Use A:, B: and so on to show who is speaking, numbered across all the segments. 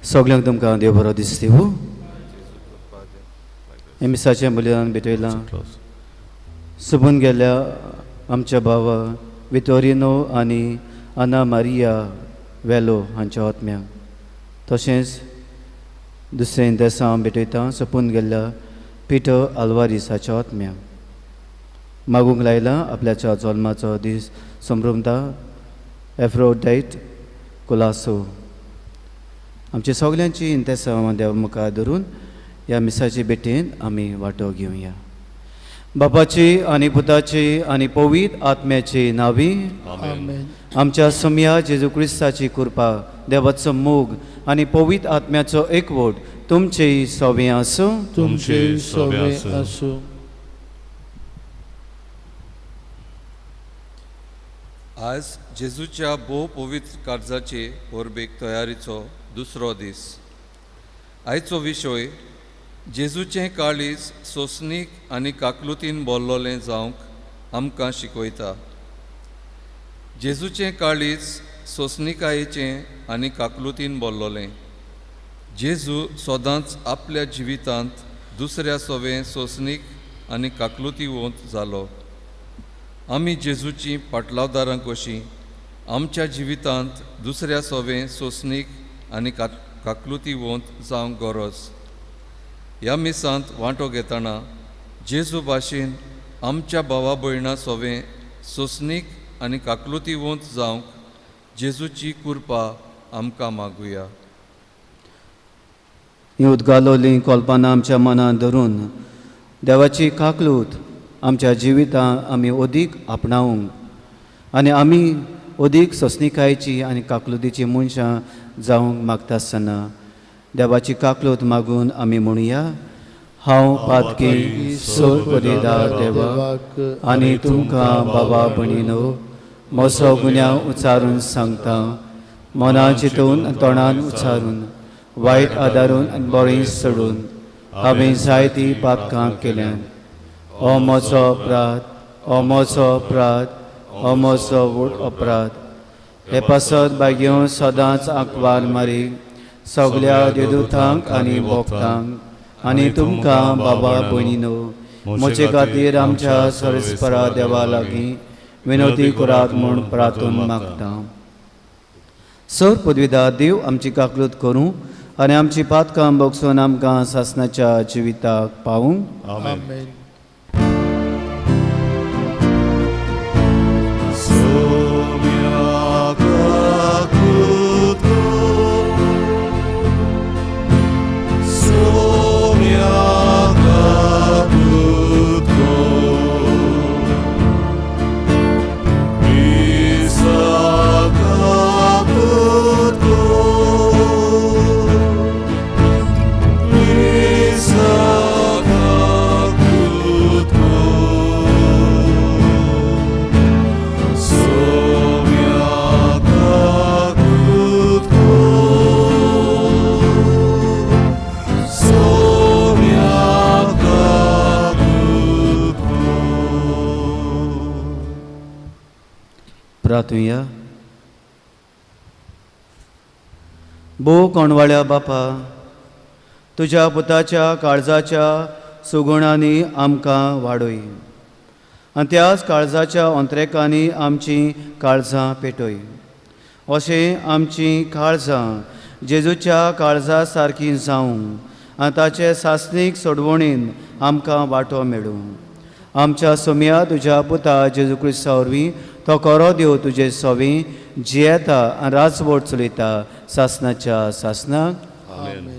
A: सगळ्यांक तुमकां देव बरो दीस दिवं. एमिसाचें बलिदान भेटयलां. सुबून गेल्या आमच्या भावा वितोरिनो आनी आना मारिया वेलो हांच्या आत्म्याक, तशेंच दुसरें इंतेसां भेटयता सुपून गेल्ल्या पिटर आल्वारीस हाच्या आत्म्याक. मागूंक लायला आपल्याच्या जल्माचो दीस समृमता एफ्रोडायट कुलासो. आमची सगळ्यांची इंतेसां देवा मुखार धरून ह्या मिसाचे भेटेन आमी वांटो घेवया. बापाची आनी पुताची आनी पवित्र आत्म्याची नांवी. आमच्या सम्या जेजू क्रिस्ताची कृपा, देवाचो मोग आनी पवित्र आत्म्याचो एकवट तुमचेय सोबे आसूं.
B: तुमचेय सोबे आसूं.
C: आज जेजूच्या भोव पवित्र कार्जाचे परबेक तयारीचो दुसरो दीस. आयचो विशय जेजूचें काळीज सोंसणीक आनी काकलुतीन भरलोलें जावंक आमकां शिकयता. जेजूचें काळीज सोंसणिकायेचें आनी काकलुतीन भरलोलें. जेजू सदांच आपल्या जिवितांत दुसऱ्या सोबें सोंसणीक आनी काकलुतीवंत जालो. आमी जेजूची पाटलावदारां कशीं आमच्या जिवितांत दुसऱ्या सोबें सोंसणीक आनी काकलुतीवंत जावंक गरज. ह्या मिसांत वांटो घेतना जेजू भाशेन आमच्या भावा भयणां सोबें सोंसणीक आनी काकलुतीवंत जावंक जेजूची कृपा आमकां मागुया.
A: ही उदगालोलीं कल्पना आमच्या मनांत धरून देवाची काकलूत आमच्या जिवितांत आमी ओदीक आपणावंक आनी आमी ओदीक सोंसणिकायेची आनी काकलुतीची मनशां जावंक मागता आसतना देवाची काकलूत मागून आमी म्हणुया. हांव पातकी सोर पदिदा देवाक आनी तुमकां बाबा भयणीनो म्हजो गुन्यांव उच्चारून सांगता. मनां चिंतून तोंडान उच्चारून वायट आदारून आनी बरें सोडून हांवें जायतीं पातकां केल्यात. हो म्हजो अपराध, हो म्हजो अपराध, हो म्हजो व्हड अपराध. हे पासत बागेवन सदांच आंकवार मारी सगळ्या देदूतांक आनी भोगतांक आनी तुमकां बाबा भयणीनो म्हजे खातीर आमच्या सरस्परा देवा लागीं विनोदी करात म्हूण प्रार्थून मागता. सर पदवीदार देव आमची काकलूत करूं आनी आमची पातकां भोगसून आमकां सासणाच्या जिविताक पावूंक.
B: आमेन.
A: प्रार्थुया. भोव कोणवाळ्या बापा, तुज्या पुताच्या काळजाच्या सुगुणांनी आमकां वाडय आनी त्याच काळजाच्या अंतरेकांनी आमची काळजां पेटय. अशें आमची काळजां जेजूच्या काळजा सारकीं जावं आनी ताचे सासणीक सोडवणेन आमकां वांटो मेळूं. आमच्या सोम्या तुज्या पुता जेजू क्रिस्ता वरवीं तो कोरो देव तुजे सोबीं जियेता आनी राजवट चलयता सासणाच्या सासणाक.
B: आमेन.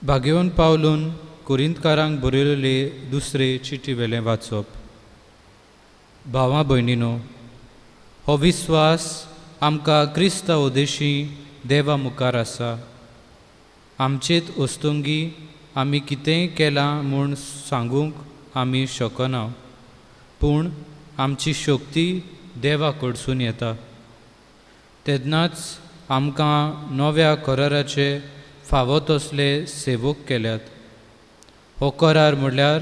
D: भाग्यवन पावलून कुरिंतकारांक बरयलेले दुसरे चिटी वेलें वाचप. भावां भयणीनो, हो विस्वास आमकां क्रिस्ता उदेशी देवा मुखार आसा. आमचेत ओस्तोंगी आमी कितेंय केलां म्हूण सांगूंक आमी शकना, पूण आमची शक्ती देवा कडसून येता. तेन्नाच आमकां नव्या कराराचे फावो तसले सेवक केल्यात. हो करार म्हणल्यार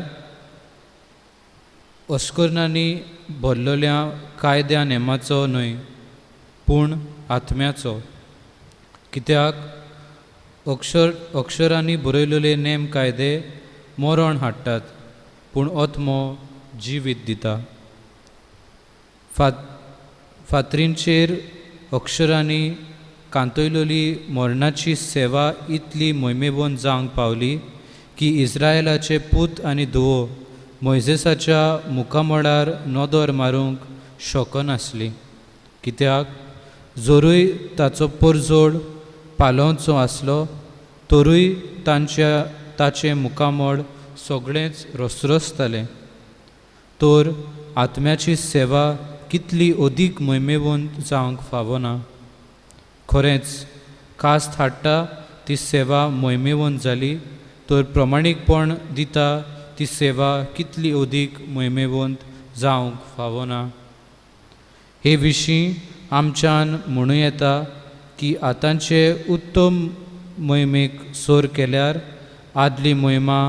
D: अश्करणांनी भरलेल्या कायद्या नेमाचो न्हय, पूण आत्म्याचो. कित्याक अक्षरांनी बरयलेले नेम कायदे मरण हाडटात, पूण आत्मो जिवीत दिता. फातरींचेर अक्षरांनी कांतयलेली मरणाची सेवा इतली मोहिमेवन जावंक पावली की इस्रायलाचे पूत आनी धुवो मोइजेसाच्या मुखामळार नदर मारूंक शकनासली. कित्याक जोरूय ताचो परजोड पालोवचो आसलो, तरूय ताचे मुखामळ सगळेंच रसरसतालें. तर आत्म्याची सेवा कितली अदीक मोहिमेवंत जावंक फावना. खरेंच कास्त हाडटा ती सेवा मोहिमेवंत जाली, तर प्रमाणीकपण दिता ती सेवा कितली अदीक मोहिमेवंत जावंक फावना. हे विशीं आमच्यान म्हणूं येता की आतांचे उत्तम मोहिमेक सोर केल्यार आदली मोहिमा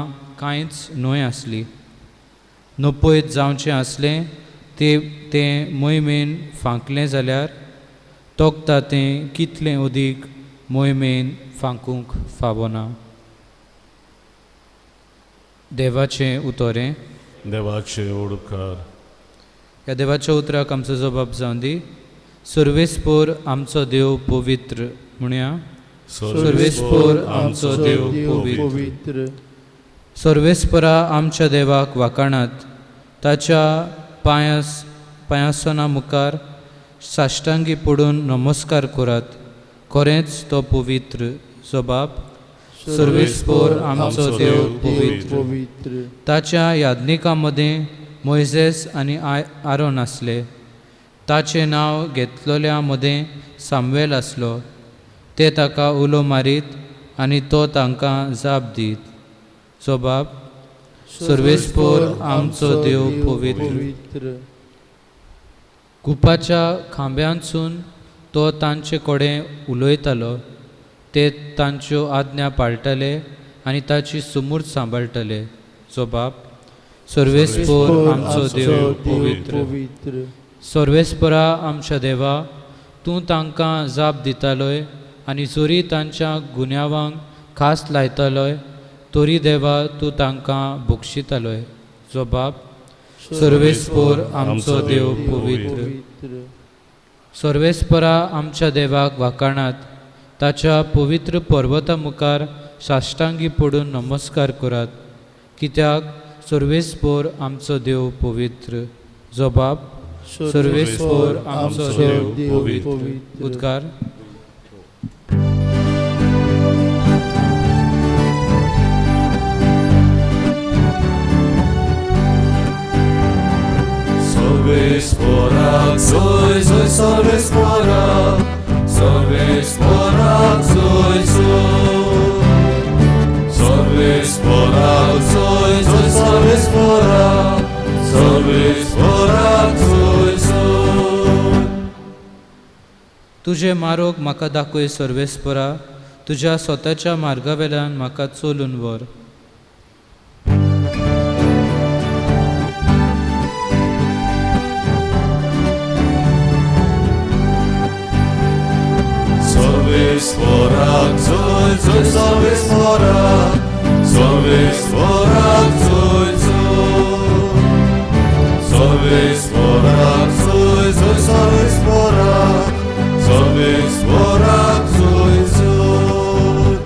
D: कांयच न्हय आसली. नपयत जावचें आसलें तें मोहिमेन फांकलें जाल्यार तोखता तें कितलें अदीक मोहिमेन फांकूंक फावना. देवाचें उतोरें.
B: देवाचे ओडकार.
D: ह्या देवाच्या उतराक आमचो जबाब जावन दी. सर्वेस्पोर आमचो देव पवित्र म्हणया. सर्वेस्पोर आमचो देव पवित्र. सर्वेस्परा आमच्या देवाक वाखाणात. ताच्या पांयासना मुखार साश्टांगी पडून नमस्कार करात. खरेंच तो पवित्र. जबाब. सर्वेस्पोर आमचो देव पवित्र. ताच्या याज्ञिकां मदें मोइजेस आनी आरोन आसले. ताचें नांव घेतलेल्या मदें सामुएल आसलो. ते ताका उलो मारीत आनी तो तांकां जाप दीत. जबाब. सर्वेस्पोर आमचो देव पवित्र. कुपाच्या खांब्यांसून तो तांचे कडेन उलयतालो. ते तांच्यो आज्ञा पाळटले आनी ताची सुमूर्त सांबाळटले. जबाब. सर्वेस्पोर आमचो देव पवित्र. सर्वेस्परा आमच्या देवा, तूं तांकां जाप दितालोय आनी जोरी तांच्या गुन्यांवांक खास लायतालोय, तोरी देवा तूं तांकां बक्षितालोय. जबाब. सर्वेस्पोर आमचो देव पवित्र. सर्वेस्परा आमच्या देवाक वाखाणात. ताच्या पवित्र पर्वता मुखार साश्टांगी पडून नमस्कार करात. कित्याक सर्वेस्पोर आमचो देव पवित्र. जबाब. सर्वेस्पोर आमचो देव पवित्र. उद्गार.
E: Sorvesporak, soy, soy, sorvesporak, sorvesporak, soy, soy. Sorvesporak, soy, soy, sorvesporak, sorvesporak, soy, soy.
D: तुझे मारोग म्हाका दाखय सर्वेस्परा. तुज्या स्वताच्या मार्गावेल्यान म्हाका चलून व्हर.
E: Sorvesporak, soy, soy, sorvesporak, sorvesporak, soy, soy. Sorvesporak, soy, soy, sorvesporak, sorvesporak, soy, soy.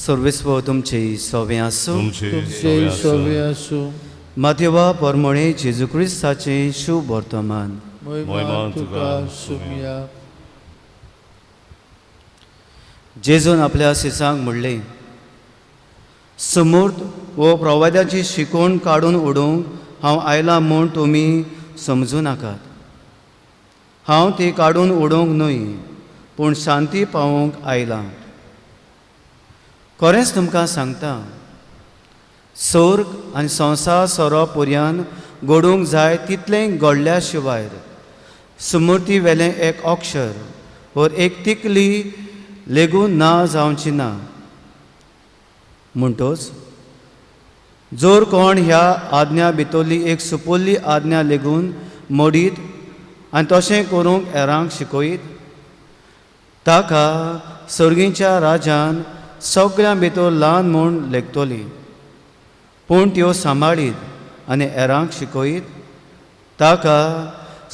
A: सर्वेस्व तुमचे सोवे आसूं.
B: तुमचे सोवे आसूं.
A: माथेवा परमळे जेजू क्रिस्ताचे शुभ वर्तमान.
B: महिमा तुका सुमिया.
A: जेजून आपल्या सिसांक म्हणलें, समूर्त वो प्रवाद्याची शिकवण काडून उडोवंक हांव आयलां म्हूण तुमी समजूं नाकात. हांव ती काडून उडोवंक न्हय, पूण शांती पावोवंक आयलां. खरेंच तुमकां सांगता, स्वर्ग आनी संवसार सोरो पर्यान घडोवंक जाय तितलें घडल्या शिवाय सुमूर्ती वेलें एक अक्षर और एक तिकली लेगून ना जावची ना म्हणटोच जोर कोण ह्या आज्ञा भितरली एक सुपोल्ली आज्ञा लेगून मोडीत आनी तशें करूंक हेरांक शिकयत ताका सर्गीच्या राजान सगळ्यां भितर ल्हान म्हूण लेखतली पूण त्यो सांबाळीत आनी हेरांक शिकयत ताका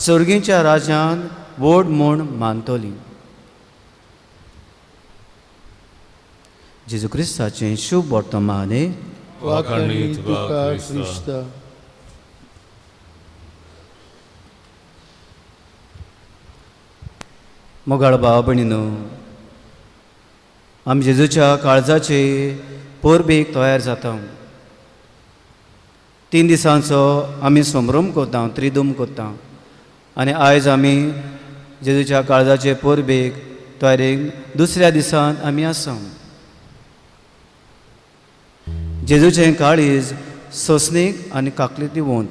A: सर्गीच्या राजान व्हड म्हूण मानतली. जेजू क्रिस्ताचें शुभ वर्तमान
B: वाखाणी तुका क्रिस्ता.
A: मोगाळ भाव भयणीनो, आमी जेजूच्या काळजाचे पोरबेक तयार जाता. 3 दिसांचो आमी संभ्रम करता, त्रिदूम करता आनी आयज आमी जेजूच्या काळजाचे पोरबेक तयारेक दुसऱ्या दिसान आमी आसा. जेजूचें काळीज सोंसणीक आनी काकलितीवंत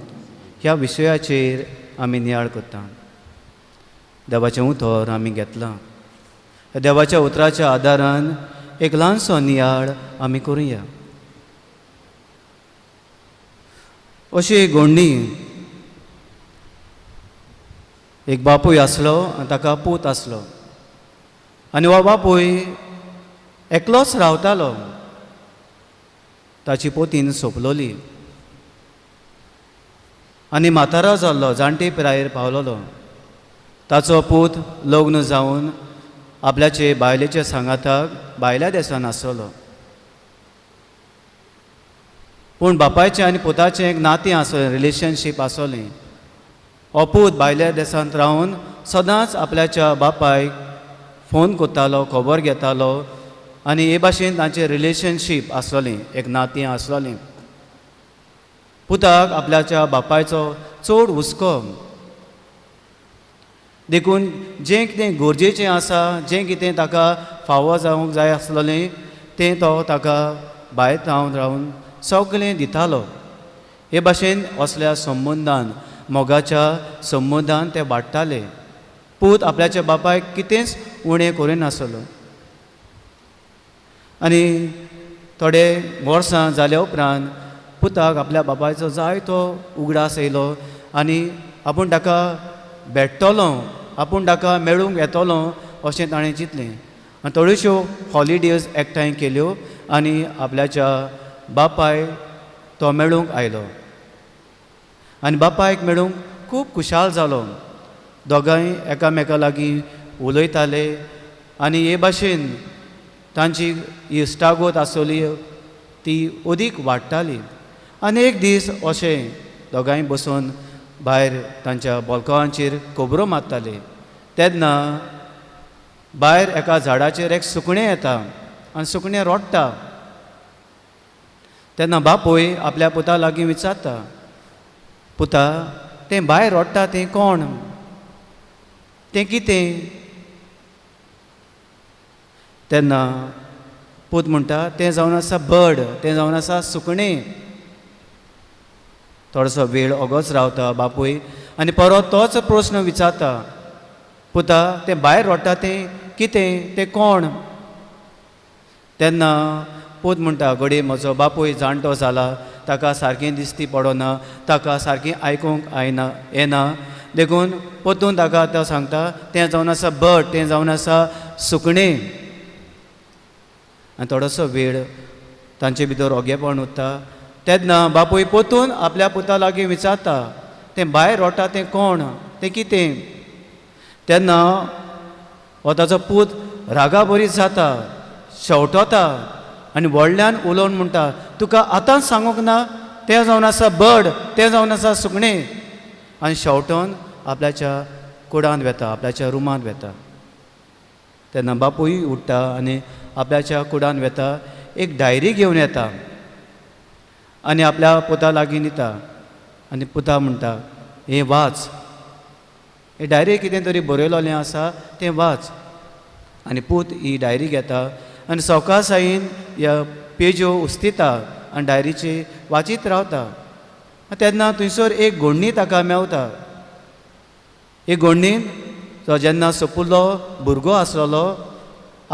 A: ह्या विशयाचेर आमी नियाळ करता. देवाचें उतर आमी घेतलां. देवाच्या उतराच्या आदारान एक ल्हानसो नियाळ आमी करुया. अशी एक घोडणी, एक बापूय आसलो आनी ताका पूत आसलो आनी हो बापूय एकलोच रावतालो. ताची पोतीन सोंपलोली आनी म्हातारो जाल्लो, जाणटे पिरायेर पावलोलो. ताचो पूत लग्न जावन आपल्याचे बायलेच्या सांगाताक भायल्या देशान आसलो. पूण बापायचें आनी पुताचें एक नातें आसलें, रिलेशनशीप आसलें. हो पूत भायल्या देशांत रावन सदांच आपल्याच्या बापायक फोन करतालो, खबर घेतालो आनी हे भाशेन तांचें रिलेशनशीप आसलें, एक नातें आसलें. पुताक आपल्याच्या बापायचो चड हुस्को देखून जें कितें गरजेचें आसा, जें कितें ताका फावो जावंक जाय आसलें तें तो ताका भायर रावन सगळें दितालो. हे भाशेन असल्या संबंदान, मोगाच्या संबंदान ते वाडटाले. पूत आपल्याच्या बापायक कितेंच उणें करिनासलो. आनी थोडे वर्सां जाल्या उपरांत पुताक आपल्या बापायचो जायतो उगडास येयलो आनी आपूण ताका भेट्टलो, आपूण ताका मेळूंक येतलो अशें ताणें चिंतलें. आनी थोड्योश्यो हॉलिडेज एकठांय केल्यो आनी आपल्याच्या बापाय तो मेळूंक आयलो. आनी बापायक मेळूंक खूब खुशाल जालो. दोगांय एकामेका लागीं उलयताले आनी हे भाशेन तांची इश्टागत आसली ती अदीक वाडटाली. आनी एक दीस अशें दोगांय बसून भायर तांच्या बॉल्कॉनाचेर खबरो मारताले. तेन्ना भायर एका झाडाचेर एक सुकणें येता आनी सुकणें रोडटा. तेन्ना बापूय आपल्या पुता लागीं विचारता, पुता, तें भायर रोडटा तें कोण? तें कितें? तेन्ना पूत म्हणटा, तें जावन आसा बर्ड, तें जावन आसा सुकणें. थोडोसो वेळ ओगोच रावता बापूय आनी परत तोच प्रस्न विचारता, पुता, तें भायर रोडटा तें कितें? तें कोण? तेन्ना पूत म्हणटा, घडये म्हजो बापूय जाणटो जाला, ताका सारकें दिसती पडना, ताका सारकें आयकूंक येना. देखून परतून ताका तो सांगता, तें जावन आसा बर्ड, तें जावन आसा सुकणें. आनी थोडोसो वेळ तांचे भितर ओगेपण उरता. तेन्ना बापूय परतून आपल्या पुता लागीं विचारता, तें भायर रोडटा तें कोण? तें कितें? तेन्ना हो ताचो पूत रागा बरीच जाता, शेवटोता आनी व्हडल्यान उलोवन म्हणटा, तुका आतांच सांगूंक ना? तें जावन आसा बर्ड, तें जावन आसा सुकणें. आनी शेवटोन आपल्याच्या कुडांत वेता, आपल्याच्या रुमांत वेता. तेन्ना बापूय उठ्ठा आनी आपल्याच्या कुडांत वेता, एक डायरी घेवन येता आनी आपल्या पुता लागीं दिता. आनी पुता म्हणटा, हें वाच, हे डायरी कितें तरी बरयलोलें आसा तें वाच. आनी पूत ही डायरी घेता आनी सवकासायेन ह्या पेज्यो उस्तिता आनी डायरीची वाचीत रावता. तेन्ना थंयसर एक घोडणी ताका मेवता. एक घोडणीन तो जेन्ना सपुल्लो भुरगो आसलोलो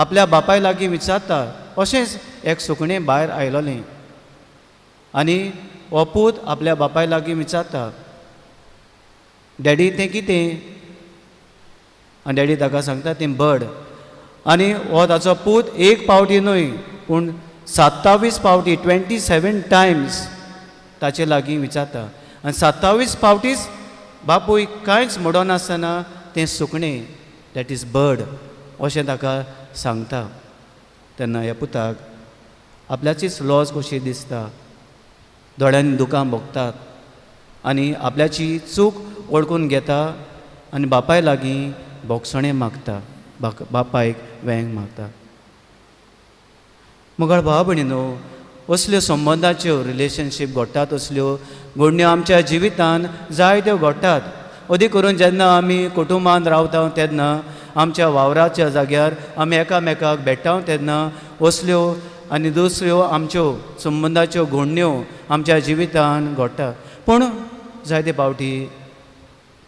A: आपल्या बापाय लागीं विचारता अशेंच एक सुकणें भायर आयलोलें आनी हो पूत आपल्या बापाय लागीं विचारता डॅडी तें कितें आनी डॅडी ताका सांगता तें बर्ड आनी हो ताचो पूत एक पावटी न्हय पूण 27 पावटी 27 टायम्स ताचे लागीं विचारता आनी 27 पावटीच बापूय कांयच म्हणनासतना तें सुकणें दॅट इज बर्ड अशें ताका सांगता तेन्ना ह्या पुताक आपल्याचीच लॉज कशी दिसता दोळ्यांनी दुकां भोगतात आनी आपल्याची चूक वळखून घेता आनी बापाय लागीं बोगसणें मागता बापायक वेंग मागता मुगाळ भाव भयणीनो असल्यो संबंदाच्यो रिलेशनशीप घडटात असल्यो घडण्यो आमच्या जिवितान जायत्यो घडटात अदी करून जेन्ना आमी कुटुंबान रावता तेन्ना आमच्या वावराच्या जाग्यार आमी एकामेकाक भेट्टा तेन्ना असल्यो आनी दुसऱ्यो आमच्यो संबंदाच्यो घडण्यो आमच्या जिवितान घडटा पूण जायते फावटी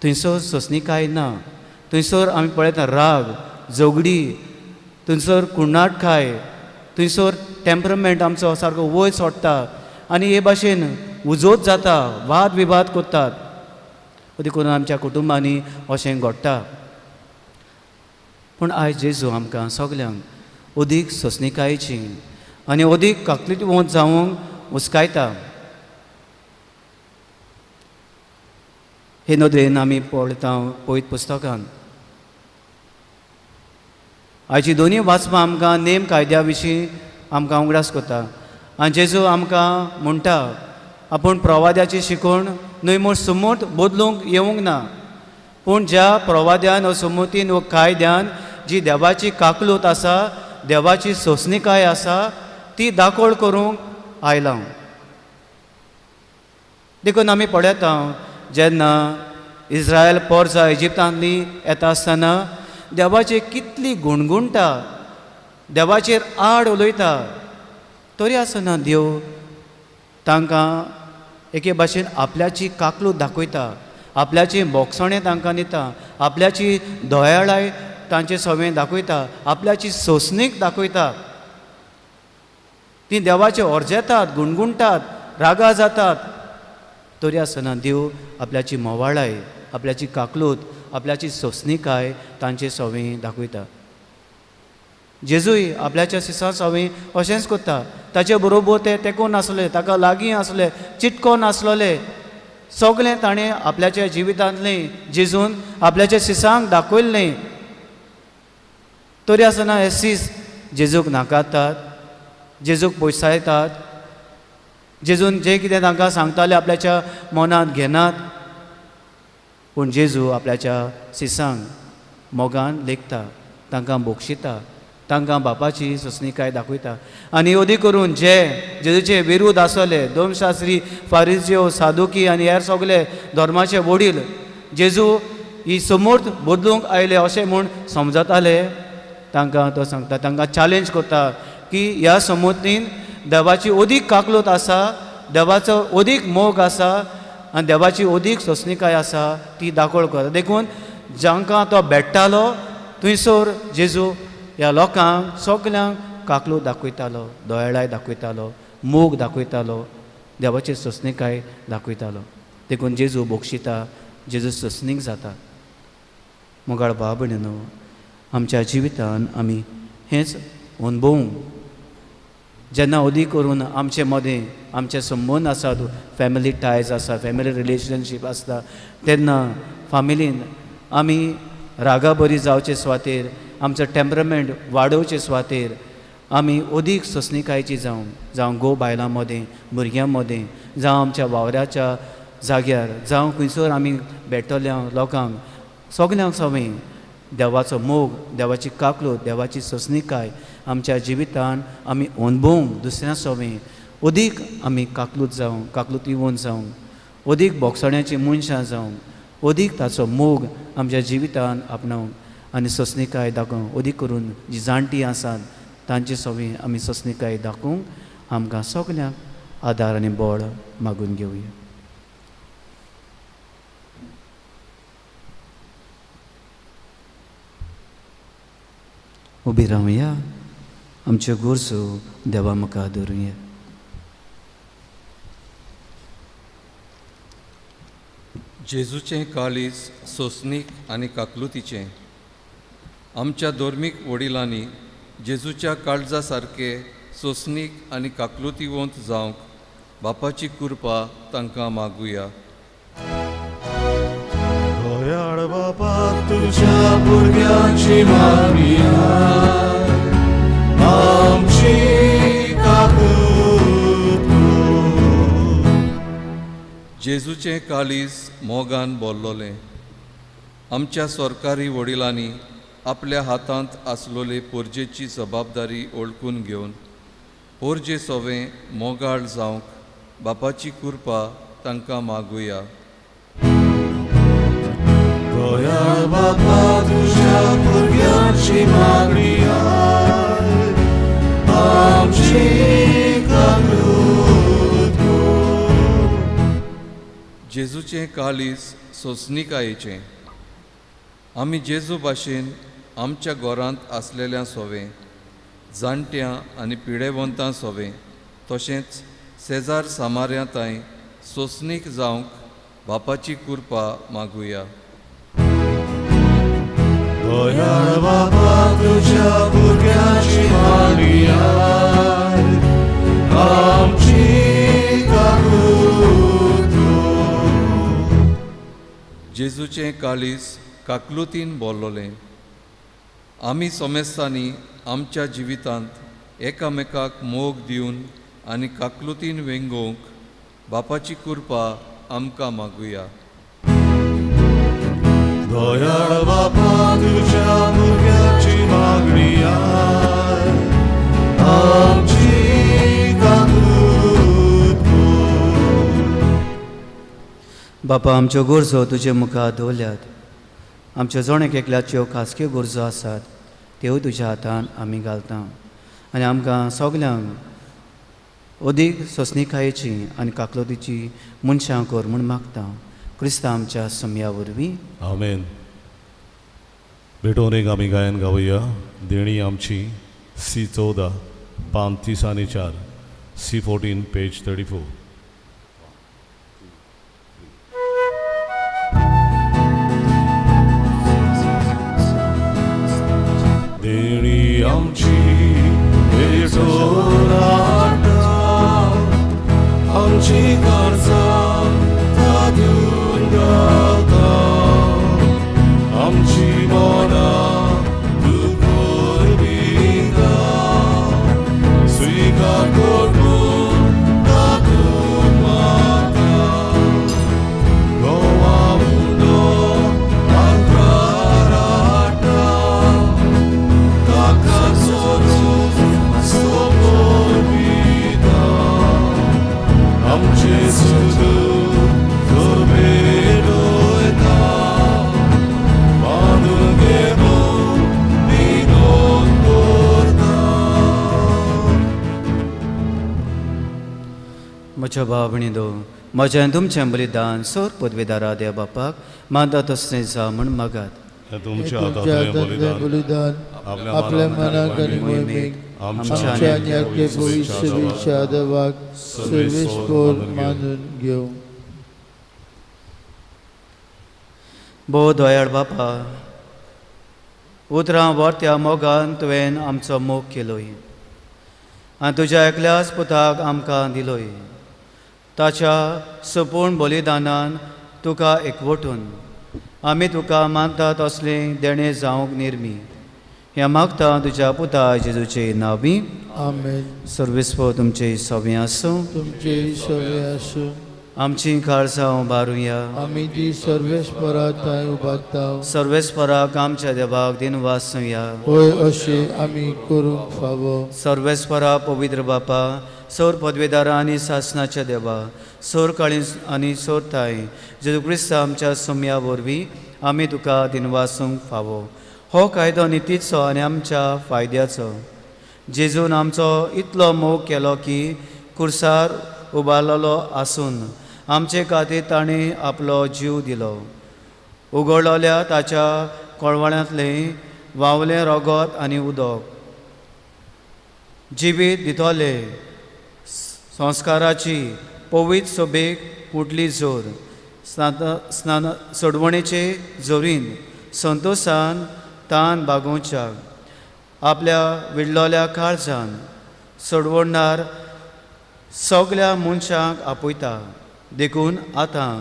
A: थंयसर सोंसणीकाय ना थंयसर आमी पळयता राग झगडी थंयसर कुणाटकाय थंयसर टेम्परमेंट आमचो सारको वयर सोडटा आनी हे भाशेन उजोत जाता वाद विवाद करतात अदी करून आमच्या कुटुंबांनी अशें घडटा पूण आयज जेजू आमकां सगल्यांक अदीक सोंसणीकायेची आनी अदीक काकलीत जावंक उस्कायता हे नदरेन आमी पळयता पळयत पुस्तकान आयची दोनी वाचपां आमकां नेम कायद्या विशीं आमकां उगडास करता आनी जेजू आमकां म्हणटा आपूण प्रवाद्याची शिकवण न्हय म्हूण समूत बदलूंक येवंक ना पूण ज्या प्रवाद्यान व समूतीन व कायद्यान जी देवाची काकलूत आसा देवाची सोंसणीकाय आसा ती दाखोळ करूंक आयलां देखून आमी पळयता जेन्ना इस्रायल पोरसां इजिप्तांतलीं येता आसतना देवाची कितली गुणगुणटा देवाचेर आड उलयता तरी आसतना देव तांकां एके भाशेन आपल्याची काकलूत दाखयता आपल्याची बोगसणें तांकां दिता आपल्याची दोयाळाय तांचे सवें दाखयता आपल्याची सोंसणीक दाखयता ती देवाचे ओर्जेतात गुणगुणटात रागा जातात तरी आसतना देव आपल्याची मोवाळाय आपल्याची काकलूत आपल्याची सोंसणीकाय तांचे सवें दाखयता जेजूय आपल्याच्या सिसा सवें अशेंच करता ताचे बरोबर ते तेंकून आसले ताका लागीं आसले चिटकोन आसलोले सगळें ताणें आपल्याच्या जिवितांतलें जेजून आपल्याच्या सिसांक दाखयल्लें तरी आसतना हे सीस जेजूक नाकारतात जेजूक पयसायतात जेजून जें कितें तांकां सांगतालें आपल्याच्या मनांत घेनात पूण जेजू आपल्याच्या सिसांक मोगान लेखता तांकां बोगशिता तांकां बापाची सोंसणीकाय दाखयता आनी अदी करून जे जेजूचे विरूध आसले धर्मशास्त्री फारिजियो सादुकी आनी हेर सगळे धर्माचे वडील जेजू ही समूर्त बदलूंक आयले अशें म्हूण समजताले तांकां तो सांगता तांकां चॅलेंज करता की ह्या समूर्तीन देवाची अदीक काकलूत आसा देवाचो अदीक मोग आसा आनी देवाची अदीक सोंसणीकाय आसा ती दाखोळ करता देखून जांकां तो भेट्टालो थंयसर जेजू ह्या लोकांक सगल्यांक काकलूत दाखयतालो दोयाळाय दाखयतालो मोग दाखयतालो देवाची सोंसणीकाय दाखयतालो देखून जेजू बोगशिता जेजू सोंसणीक जाता मोगाळ भाव भयणीनो आमच्या जिवितान आमी हेंच अनुभवूंक जेन्ना अदीक करून आमचे मदें आमचे संबंद आसात फॅमिली टायज आसा फॅमिली रिलेशनशीप आसता तेन्ना फामिलीन आमी रागा बरी जावचे सुवातेर आमचो टेम्परमेंट वाडोवचे सुवातेर आमी अदीक सोंसणीकायेची जावं घोव बायलां मदें भुरग्यां मदें जावं आमच्या वावराच्या जाग्यार जावं खंयसर आमी भेटल्या लोकांक सगल्यांक सवें देवाचो मोग देवाची काकलूत देवाची सोंसणीकाय आमच्या जिवितान आमी अनुभवूंक दुसऱ्यां सवें अदीक आमी काकलूत जावं काकलुतीवंत जावं अदीक बोगसण्याची मनशां जावं अदीक ताचो मोग आमच्या जिवितान आपणावंक आनी सोंसणीकाय दाखोवंक अदीक करून जीं जाणटीं आसात तांचे सवें आमी सोंसणीकाय दाखोवंक आमकां सगल्यांक आदार आनी बळ मागून घेवया. उबी रावया आमच्यो गोरजो देवा मुखार दवरुया.
C: जेजूचें काळीज सोंसणीक आनी काकलुतीचें. आमच्या धर्मीक वडिलांनी जेजूच्या काळजा सारके सोंसणीक आनी काकलुतीवंत जावंक बापाची कृपा तांकां मागुया.
E: दयाळ बापा तुझ्या भुरग्यांची मागणी आय, आमची काकूत कर.
C: जेजूचें काळीज मोगान बोल्लोलें. आमच्या सरकारी वडिलांनी आपल्या हातांत आसलोले पोरजेची जबाबदारी ओळखून घेवन पोरजे सोवें मोगाळ जावंक बापाची कृपा तांकां मागुया.
E: दयाळ बापा तुझ्या भुरग्यांची मागणी आय, आमची काकूत कर.
C: जेजूचें काळीज सोंसणीकायेचें. आमी जेजू भाशेन आमच्या घरांत आसलेल्या सोवें जाणट्यां आनी पिडेवंतां सोवें तशेंच शेजार सामाऱ्यां ताईं सोंसणीक जावंक बापाची कृपा मागुया.
E: दयाळ बापा तुझ्या भुरग्यांची मागणी आय, आमची काकूत कर.
C: जेजूचें काळीज काकलुतीन बोल्लोलें. आमी सोमेस्तांनी आमच्या जिवितांत एकामेकाक मोग दिवन आनी काकलुतीन वेंगोवंक बापाची कृपा आमकां मागुया.
E: दयाळ बापा तुझ्या भुरग्यांची मागणी आय, आमची काकूत कर.
A: बापा आमच्यो गोरजो तुजे मुखार दवरल्यात. आमच्यो जोणेक एकल्याच्यो खासक्यो गरजो आसात त्योय तुज्या हातान आमी घालता आनी आमकां सगल्यांक अदीक सोंसणीकायेची आनी काकलुतीची मनशां कर म्हूण मागता. क्रिस्तांव आमच्या सम्या वरवीं
F: आमेन. भेटोन एक आमी गायन गावया. देणी आमची C14 पान 30 आनी 4, C14 पेज 34.
E: देणी आमची भेटोन हाडटा, आमची कर्जां तातून घालता. आमची मोनां तूं करविता, स्विकार कर म्हूण तातून मागता. गोवा मुंडो आंतरार हाडटा, काका सोडून सोपोरविता. आमचे सुरू जोर भेटोयता, मानून घे म्हूण विनोद करता.
A: म्हज्या भाव भयणीनो, म्हजें तुमचें बलिदान सर पदवेदारा देव बापाक मानता तसलें जा म्हूण मागात.
F: हे तुमच्या
B: तुमच्या
F: हातांतलें
B: हातांतलें
F: बलिदान
B: बलिदान आपल्या मनाक आनी मोहिमेक आमच्या न्याके भविष्यवेच्या देवाक सर्वेस्पोर मानून घेवं.
A: भोव दयाळ बापा, उतरां वर्त्या मोगान तुवें आमचो मोग केलोय आनी तुज्या एकल्याच पुताक आमकां दिलोय. ताच्या संपूर्ण बलिदानान तुका एकवटून आमी तुका मानता तसलें देणें जावंक निर्मी. हें मागता तुज्या पुता जेजूचे नांवी.
B: आमेन.
A: सर्वेस्पो तुमचे सवें आसूं.
B: तुमचे सवे आसूं.
A: आमची काळजां उबारुया.
B: आमी ती सर्वेस्पराताय उबारता.
A: सर्वेस्पराक आमच्या देवाक दिन वासूया.
B: होय अशें आमी करूंक फावो.
A: सर्वेस्परा पवित्र बापा, सौर पदवेदारा आनी शासनाच्या देवा, सौर काळीज आनी सौरताय जेजू क्रिस्त आमच्या सम्या वरवीं आमी तुका दिनवासूंक फावो. हो कायदो नितीचो आनी आमच्या फायद्याचो. जेजून आमचो इतलो मोग केलो की खुर्सार उबारलेलो आसून आमचे खातीर ताणें आपलो जीव दिलो. उगडलेल्या ताच्या कळवळ्यांतलें वावलें रगत आनी उदक जिवीत दितोले संस्काराची पवित्र सोबेक फुटली जोर स्नान सोडवणेचे जोरीन संतोशान तान बागोवच्याक आपल्या विडलोल्या काळजान सोडवणार सगळ्या मनशांक आपयता देखून आतां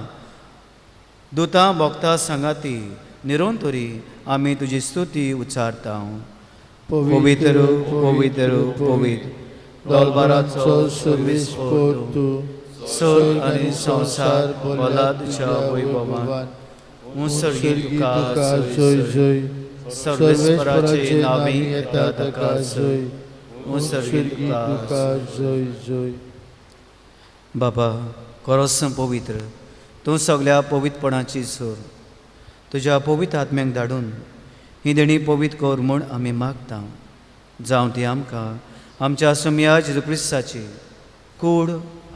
A: दुतां भोगता सांगाती निरंतरी आमी तुजी स्तुती उच्चारता पवित्र पवित्र पवित्र दोलबाराचो सर्वेस्पोर तूं सर आनी संसार बोला तुज्या वैभवान मुसर्गी तुका
B: जय जय
A: सर्वेस्पराचे नावी येता ताका जय मुसर्गी
B: तुका
A: तुका
B: जय जय
A: बाबा खरोच पवित्र तूं सगळ्या पवित्रपणाची सोर तुज्या पवित्र आत्म्याक धाडून ही देणी पवित्र कर म्हूण आमी मागता जावं ती आमकां आमच्या सुमया जेजू क्रिस्ताची कूड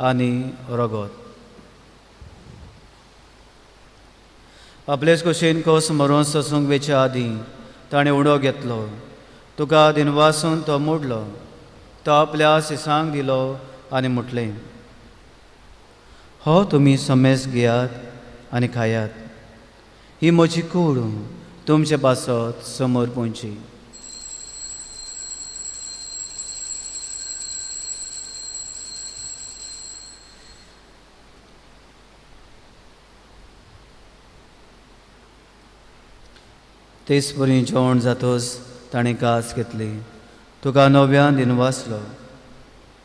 A: आनी रगत आपलेच कुशीन कस मरोन ससूंक वेच्या आदीं ताणें उडो घेतलो तुका दिनवासून तो मोडलो तो आपल्या सिसांक दिलो आनी म्हटलें हो तुमी समेस घेयात आनी खायात ही म्हजी कूड तुमचे पासत समोर पोंची तेच परी जेवण जातोच ताणें कास घेतली तुका नव्यान दिनवासलो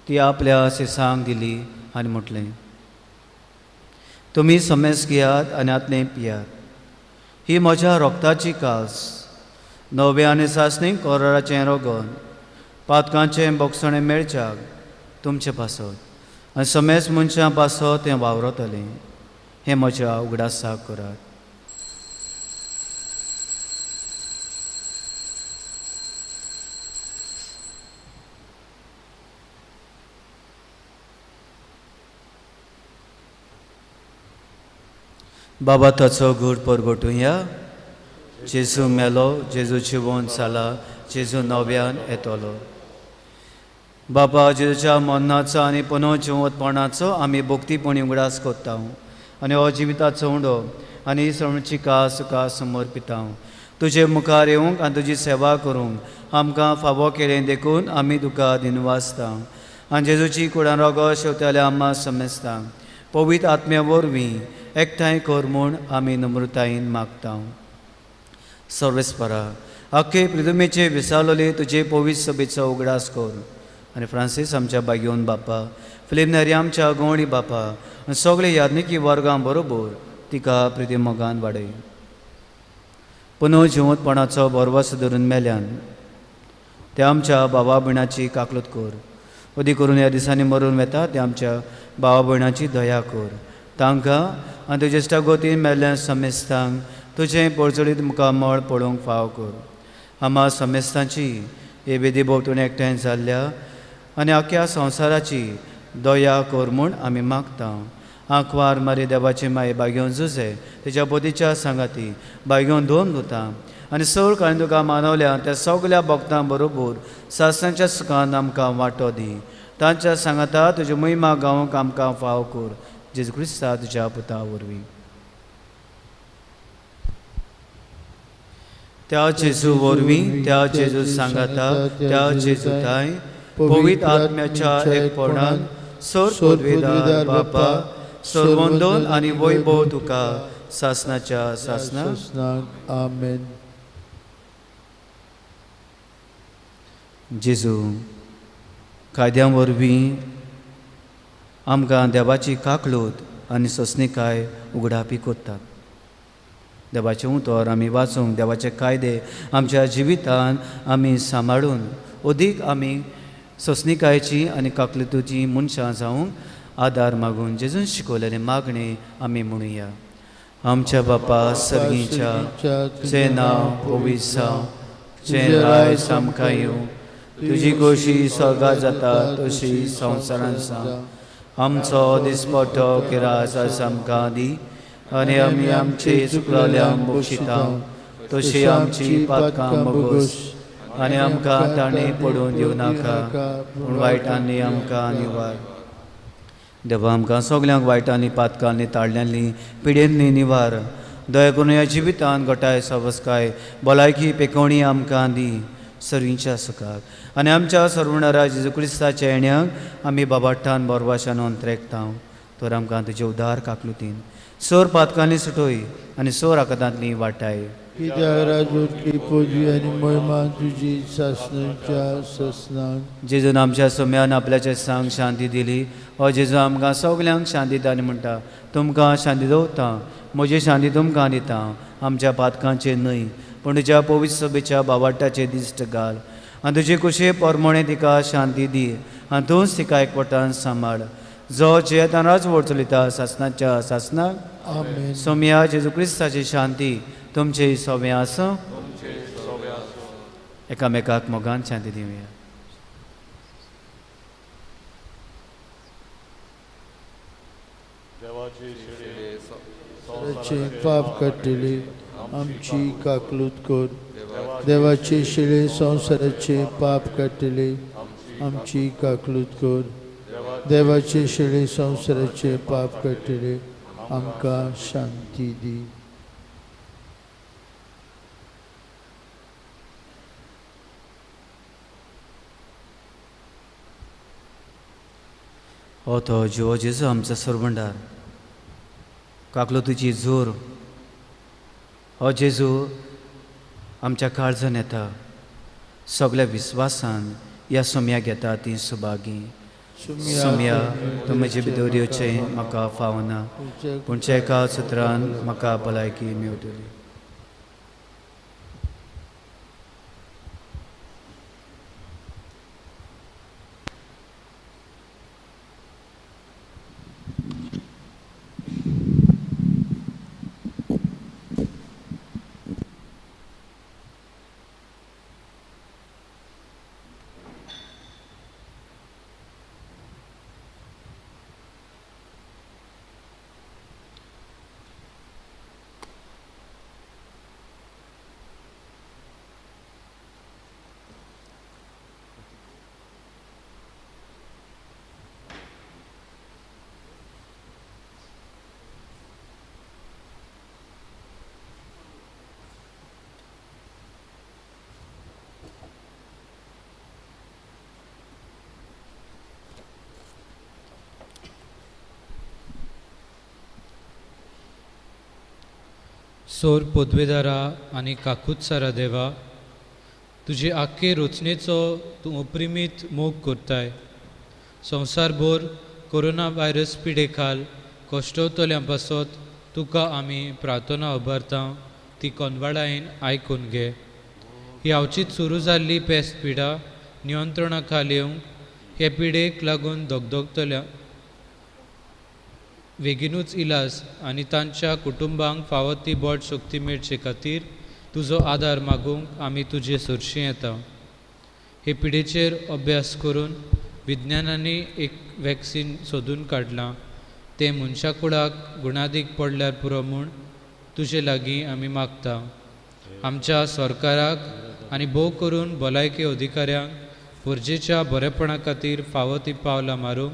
A: ती आपल्या सिसांक दिली आनी म्हटलें तुमी समेस घेयात आनी आतले पियात ही म्हज्या रोगताची कास नवे आनी सासणीक कोराचें रोगन पातकांचें बोगसणें मेळच्याक तुमचे पासत आनी समेस मनशां पासत तें वावरतलें हें म्हज्या उगडासाक करात बाबा ताचो घूट परगटुया जेजू मेलो जेजू जिवंत जाला जेजू नव्यान येतलो बाबा जेजूच्या मरणाचो आनी पुनर्जिवंतपणाचो आमी भोक्तीपणी उगडास कोत्ता आनी हो जिविताचो उंडो आनी सणची कास तुका समर्पिता तुजे मुखार येवंक आनी तुजी सेवा करूंक आमकां फावो केलें देखून आमी तुका दिनवासता आनी जेजूची कुडान रोगो शेवताल्या आम्हा समेस्ता पवित्र आत्म्या वरवीं एकठांय कर म्हूण आमी नम्रतायेन मागता सर्वेस्परा आख्खे पृथ्वीचे विसालोले तुजे पवित्र सभेचो उगडास कर आनी फ्रांसीस आमच्या बागेवन बापा फिलीप नेरी आमच्या गवणी बापा आनी सगळे याज्ञिकी वर्गां बरोबर तिका प्रिती मोगान वाडय पुनर्जिवंतपणाचो बरवस धरून मेल्यान ते आमच्या भावा भयणाची काकलूत कर अदी करून ह्या दिसांनी मरून वेता ते आमच्या भावा भयणाची दया कर तांकां आनी तुजे इश्टागोतीन मेल्ल्या समेस्तांक तुजें पडचडीत मुखामळ पळोवंक फाव कर आम्हा समेस्तांची हे वेदी भोंवतणी एकठांय जाल्ल्या आनी आख्या संवसाराची दया कर म्हूण आमी मागता आंकवार मारी देवाची माय बागेवन जुजे तेज्या बोदीच्या सांगाती बागेवन दोन दुतां आनी सळ काळीन तुका मानवल्या त्या सगळ्या भक्तां बरोबर सासणाच्या सुखान आमकां वांटो दी तांच्या सांगाता तुजी महिमा गावूंक आमकां फाव कर जेजू क्रिस्ता तुज्या पुता वरवीं त्या जेजू वरवीं त्या जेजू सांगाता त्या जेजू ताय पवित्र आत्म्याच्या एकपणान सर पदवेदार बापा सर्वंदोन आनी वैभव तुका सासणाच्या सासणाक
B: आमेन
A: जेजू कायद्यां वरवीं आमकां देवाची काकलूत आनी ससणिकाय उगडापी कोत्तात देवाचें उतर आमी वाचूंक देवाचे कायदे आमच्या जिवितान आमी सांबाळून अदीक आमी ससणिकायेची आनी काकलुतीची मनशां जावंक आदार मागून जेजून शिकवलेले मागणे आमी म्हणुया आमच्या बापा सर्गीच्या जें नांव पवित्र जावं जें रायज आमकां येवं तुजी गोशी स्वर्गांत जाता तशी संवसारांत जावं आमचो दिसपट्टो किरास आमकां दी आनी आमी आमचे चुकलोल्यांक बक्षिता तशी आमची पातकां बोगूस आनी आमकां ताणी पडून दिवं नाका पूण वायटांनी आमकां निवार. देवा आमकां सगल्यांक वायटांनी पातकांनी ताळल्यांनी पिडेंनी निवार. दया करून ह्या जिवितान गोटाय सावस्काय भलायकी पेकोवणी आमकां दी सर्वींच्या सुखाक आनी आमच्या सर्वणारा जेजू क्रिस्ताच्या येण्याक आमी बाबाठान बोरवाशान अंतरेकतांव. तर आमकां तुजे उदार काकलुतीन सोर पातकांनी सुटोय आनी सोर आकातांतली वाटाय.
B: कित्याक राजवटली पदवी आनी महिमा तुजी सासणेच्या ससनाक.
A: जेजून आमच्या सोम्यान आपल्याच्या सांग शांती दिली. हो जेजू आमकां सगल्यांक शांती दिता आनी म्हणटा तुमकां शांती दवरता, म्हजी शांती तुमकां दिता. आमच्या पातकांचे न्हय पूण तुज्या पवित्र सभेच्या बाबाटाचे दिश्ट घाल आनी तुजे कुशे परमणे तिका शांती दी आनी तूंच तिका एकवटान सांबाळ. जो जेतानाच वोट चलयता सासनाच्या सासनाक.
B: आमेन.
A: सोम्या जेजू क्रिस्ताची शांती तुमचे सोबे आसूं. एकामेकाक मोगान शांती दिवया.
B: देवाचे पाप काडटली आमची काकलूत कर. देवाचे शिळे संवसाराचे पाप काडटली आमची काकलूत कर. देवाचे शिळे संवसाराचे पाप काडटली आमकां शांती दी.
A: हो तो जिवो जेजू आमचो सरभंडार काकलो तुजी जोर. हो जेजू आमच्या काळजान येता सगळ्या विस्वासान ह्या सोम्याक येता ती सुभागी. सोम्या तूं म्हजे भितर येवचें म्हाका फावना पूण एका सुत्रान म्हाका भलायकी मेवतली.
D: सोर पोदवेदारा आनी काकूतसारा देवा, तुजे आख्खे रचनेचो तूं अप्रिमीत मोग करताय. संवसारभर कोरोना व्हायरस पिडे खाल कश्टवतल्यां पासत तुका आमी प्रार्थना उबारता ती कोनवाडायन आयकून घे. ही आवचीत सुरू जाल्ली पेस्त पिडा नियंत्रणा खाल येवंक हे पिडेक लागून दोगदोगतल्या बेगीनूच इलाज आनी तांच्या कुटुंबांक फावो ती बोड शक्ती मेळचे खातीर तुजो आदार मागूंक आमी तुजे सुरशी येता. हे पिडेचेर अभ्यास करून विज्ञानानी एक वॅक्सीन सोदून काडलां. तें मनशा कुळाक गुणादीक पडल्यार पुरो म्हूण तुजे लागीं आमी मागता. आमच्या सरकाराक आनी भोव करून भलायकी अधिकाऱ्यांक गरजेच्या बरेपणा खातीर फावो ती पावलां मारूंक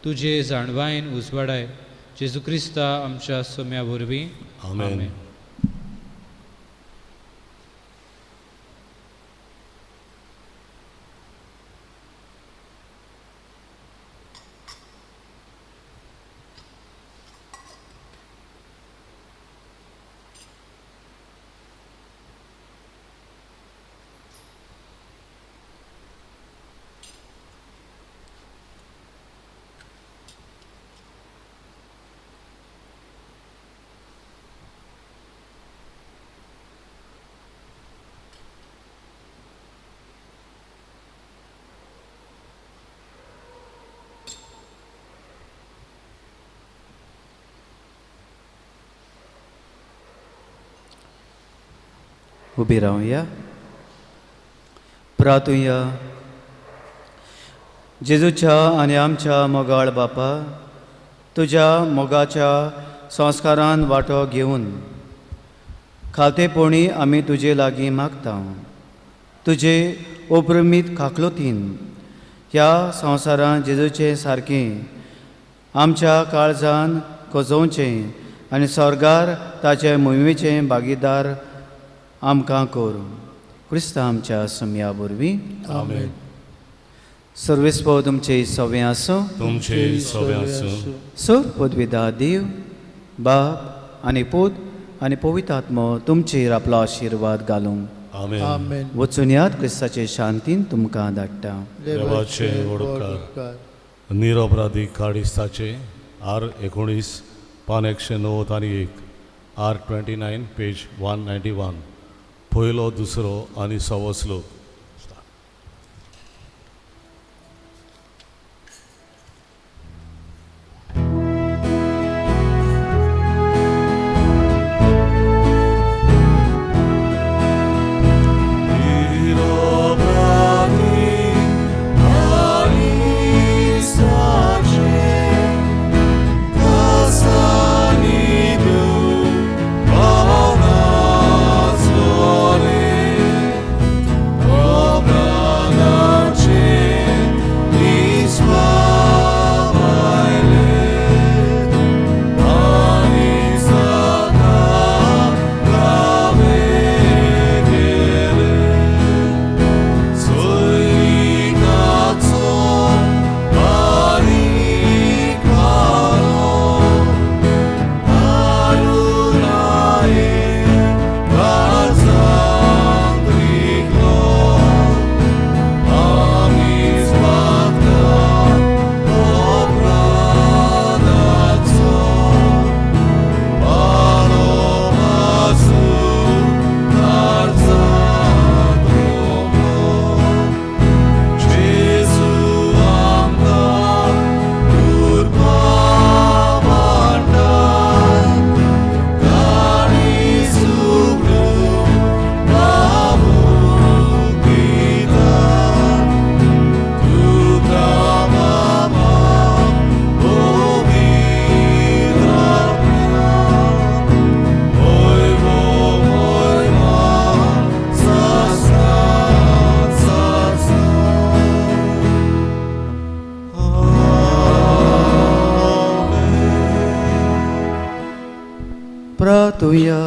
D: तुजे जाणवायेन उजवाडाय. जेजू क्रिस्ता आमच्या सोम्या वरवीं.
F: आमेन.
A: उबी रावया, प्रार्थुया. जेजूच्या आनी आमच्या मोगाळ बापा, तुज्या मोगाच्या संस्कारान वांटो घेवन खालतेपणी आमी तुजे लागीं मागता. तुजे ओप्रमीत काकलोतीन ह्या संवसारांत जेजूचे सारकें आमच्या काळजान कोजोवचें आनी स्वर्गार ताचे मोहिमेचें भागीदार आमकां कर. क्रिस्त आमच्या सम्या वरवीं.
B: आमेन.
A: सर्वेस्पो तुमचे सवें आसूं.
F: तुमचे सवे आसूं.
A: सर पदवीदार देव बाप आनी पूत आनी पवित्र आत्मो तुमचेर आपलो आशिर्वाद घालूं.
F: आमेन.
B: आमेन.
A: वचून यात क्रिस्ताचे शांतीन तुमकां धाडटा.
B: देवाचे
F: ओडकार. निरपराधी काडिस्ताचे R19 पान 191 R29 पेज 191 पयलो दुसरो आनी सवो श्लोक.
A: प्रार्थुया.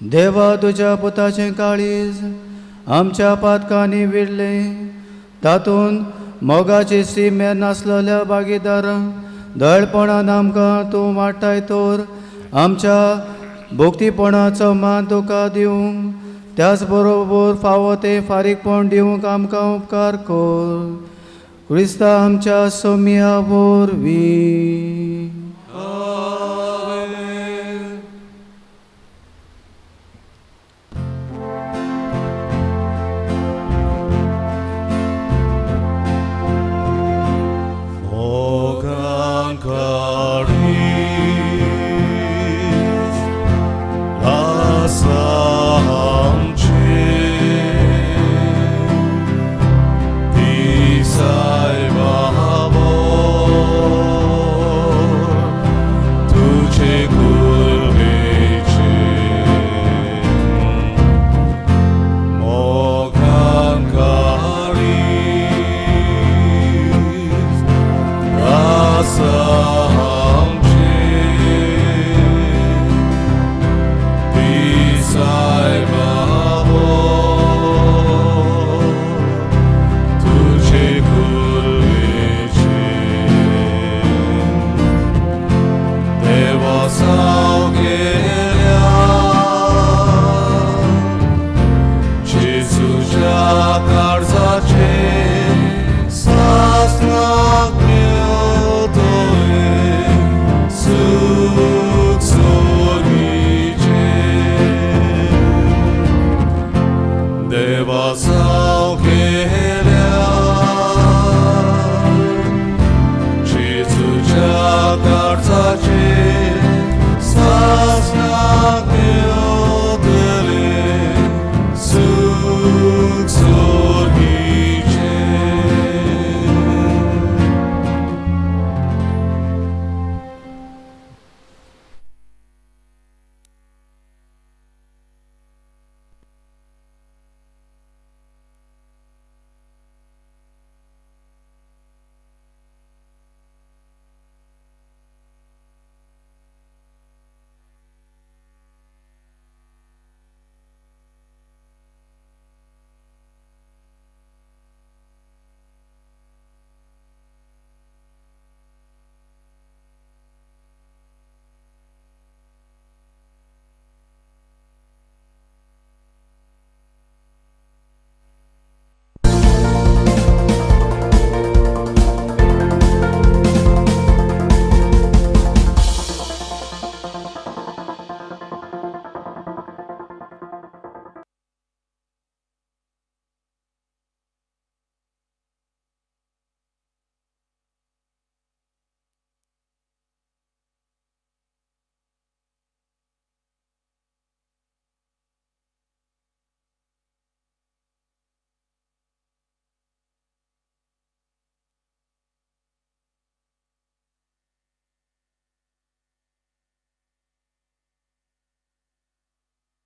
A: देवा तुज्या पुताचें काळीज आमच्या पातकांनी विडले, तातूंत मोगाची सीमे नासलेल्या भागीदारांक दळपणान आमकां तूं वाडटाय तर आमच्या भोक्तीपणाचो मान तुका दिवंक, त्याच बरोबर फावो ते फारीकपण दिवंक आमकां उपकार कर. क्रिस्ता आमच्या सोम्या वरवीं.